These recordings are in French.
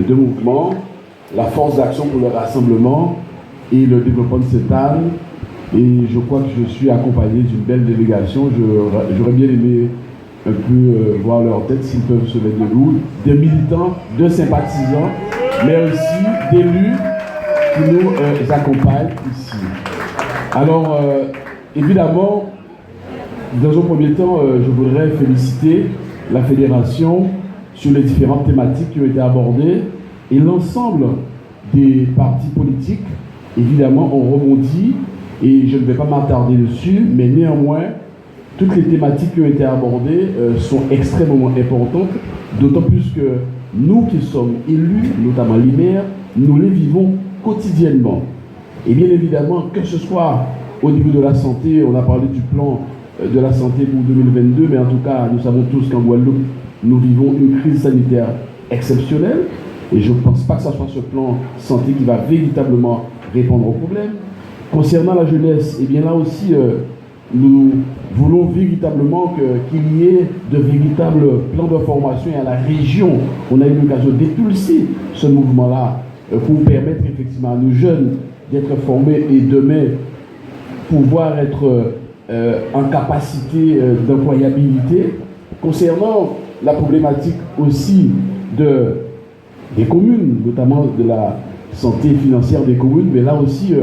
deux mouvements, la force d'action pour le rassemblement et le développement de cette âne. Et je crois que je suis accompagné d'une belle délégation. J'aurais bien aimé un peu voir leur tête s'ils peuvent se mettre debout. Des militants, de sympathisants, mais aussi d'élus qui nous accompagnent ici. Alors, évidemment, dans un premier temps, je voudrais féliciter la Fédération sur les différentes thématiques qui ont été abordées et l'ensemble des partis politiques, évidemment, ont rebondi et je ne vais pas m'attarder dessus, mais néanmoins, toutes les thématiques qui ont été abordées sont extrêmement importantes, d'autant plus que nous qui sommes élus, notamment les maires, nous les vivons quotidiennement. Et bien évidemment, que ce soit au niveau de la santé, on a parlé du plan de la santé pour 2022, mais en tout cas, nous savons tous qu'en Guadeloupe, nous vivons une crise sanitaire exceptionnelle, et je ne pense pas que ce soit ce plan santé qui va véritablement répondre aux problèmes. Concernant la jeunesse, et bien là aussi, nous voulons véritablement qu'il y ait de véritables plans de formation et à la région, on a eu l'occasion d'impulser ce mouvement-là pour permettre effectivement à nos jeunes d'être formés et demain pouvoir être en capacité d'employabilité. Concernant la problématique aussi des communes, notamment de la santé financière des communes, mais là aussi,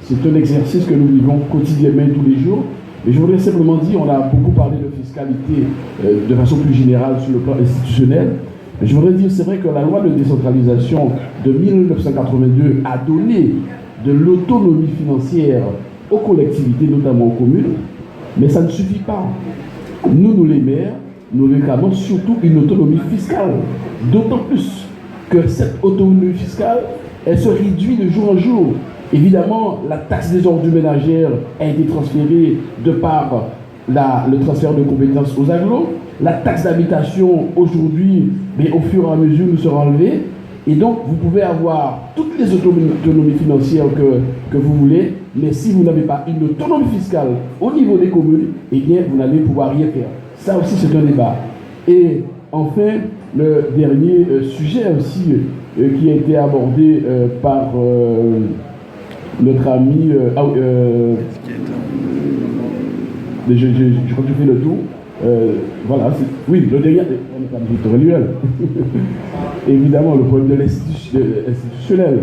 c'est un exercice que nous vivons quotidiennement tous les jours. Mais je voudrais simplement dire, on a beaucoup parlé de fiscalité de façon plus générale sur le plan institutionnel. Mais je voudrais dire, c'est vrai que la loi de décentralisation de 1982 a donné de l'autonomie financière aux collectivités, notamment aux communes, mais ça ne suffit pas. Nous les maires, nous réclamons surtout une autonomie fiscale, d'autant plus que cette autonomie fiscale, elle se réduit de jour en jour. Évidemment, la taxe des ordures ménagères a été transférée de par le transfert de compétences aux agglos. La taxe d'habitation, aujourd'hui, mais au fur et à mesure, nous sera enlevée. Et donc, vous pouvez avoir toutes les autonomies financières que vous voulez, mais si vous n'avez pas une autonomie fiscale au niveau des communes, eh bien, vous n'allez pouvoir rien faire. Ça aussi, c'est un débat. Et enfin, le dernier sujet aussi qui a été abordé par notre ami... je crois que je fais le tour. Voilà, oui, le dernier... Évidemment, le problème de l'institutionnel.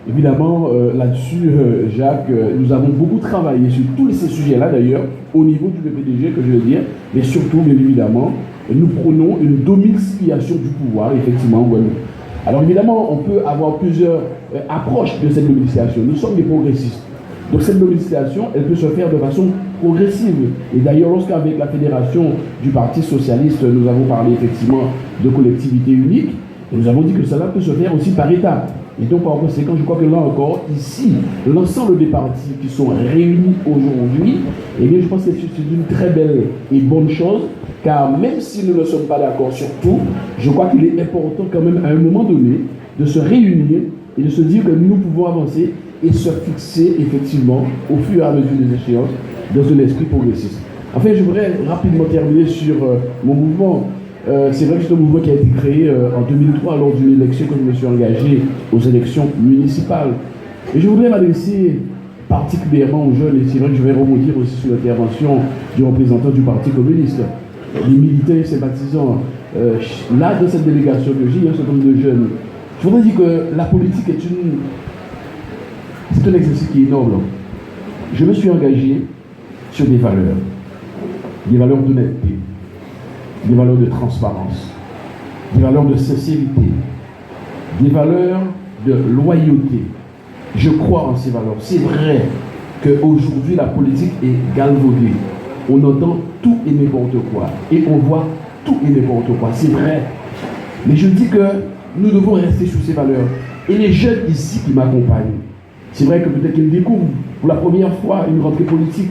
Évidemment, là-dessus, Jacques, nous avons beaucoup travaillé sur tous ces sujets-là, d'ailleurs, au niveau du PPDG, que je veux dire, mais surtout, bien évidemment, nous prenons une domiciliation du pouvoir, effectivement, en Guadeloupe. Alors, évidemment, on peut avoir plusieurs approches de cette domiciliation. Nous sommes des progressistes. Donc, cette domiciliation, elle peut se faire de façon progressive. Et d'ailleurs, lorsqu'avec la fédération du Parti socialiste, nous avons parlé effectivement de collectivité unique, et nous avons dit que cela peut se faire aussi par étapes. Et donc, par conséquent, je crois que là encore, ici, l'ensemble des partis qui sont réunis aujourd'hui, eh bien, je pense que c'est une très belle et bonne chose, car même si nous ne sommes pas d'accord sur tout, je crois qu'il est important quand même, à un moment donné, de se réunir et de se dire que nous pouvons avancer et se fixer, effectivement, au fur et à mesure des échéances, dans un esprit progressiste. Enfin, je voudrais rapidement terminer sur mon mouvement. C'est vrai que c'est un mouvement qui a été créé en 2003 lors d'une élection que je me suis engagé aux élections municipales. Et je voudrais m'adresser particulièrement aux jeunes, et c'est vrai que je vais rebondir aussi sur l'intervention du représentant du Parti communiste, les militants et sympathisants. Là, dans cette délégation que j'ai, il y a un certain nombre de jeunes. Je voudrais dire que la politique c'est un exercice qui est noble. Je me suis engagé sur des valeurs d'honnêteté, des valeurs de transparence, des valeurs de sincérité, des valeurs de loyauté. Je crois en ces valeurs. C'est vrai qu'aujourd'hui, la politique est galvaudée. On entend tout et n'importe quoi. Et on voit tout et n'importe quoi. C'est vrai. Mais je dis que nous devons rester sur ces valeurs. Et les jeunes ici qui m'accompagnent, c'est vrai que peut-être qu'ils découvrent pour la première fois une rentrée politique.